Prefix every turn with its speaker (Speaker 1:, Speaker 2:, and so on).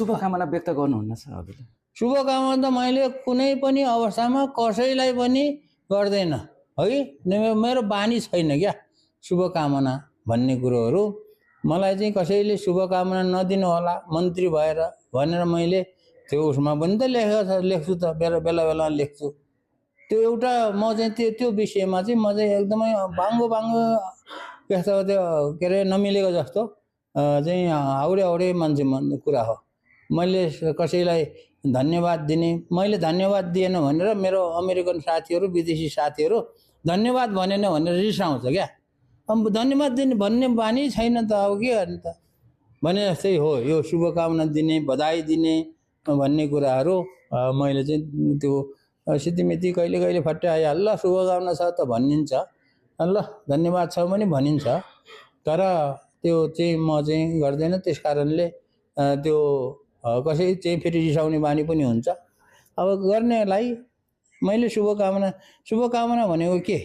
Speaker 1: शुभकामना व्यक्त गर्नुहुन्न सर हजुरले?
Speaker 2: शुभकामना त मैले कुनै पनि अवस्थामा कसैलाई पनि गर्दैन है। मेरो बानी छैन क्या शुभकामना भन्ने कुरोहरू। मलाई चाहिँ कसैले शुभकामना नदिनु होला मन्त्री भएर भनेर मैले त्यो उसमा पनि त लेख्छु त, बेला बेला लेख्छु। त्यो एउटा म चाहिँ त्यो विषयमा चाहिँ म चाहिँ एकदमै बाङ्गो त्यस्तो त्यो के अरे नमिलेको जस्तो चाहिँ हाउडे मान्छे कुरा हो। मैले कसैलाई धन्यवाद दिने, मैले धन्यवाद दिएन भनेर मेरो अमेरिकन साथीहरू विदेशी साथीहरू धन्यवाद भनेन भनेर रिसाउँछ क्या। अब धन्यवाद दिने भन्ने बानी छैन त, अब के गर्ने त भने जस्तै हो यो शुभकामना दिने बधाई दिने भन्ने कुराहरू। मैले चाहिँ त्यो सिद्धिमिति कहिले फट्टै आइहाल्छ, ल शुभकामना छ त भनिन्छ, ल धन्यवाद छ पनि भनिन्छ, तर त्यो चाहिँ म चाहिँ गर्दैन। त्यस कारणले त्यो कसै चाहिँ फेरि रिसाउने बानी पनि हुन्छ। अब गर्नेलाई मैले शुभकामना भनेको के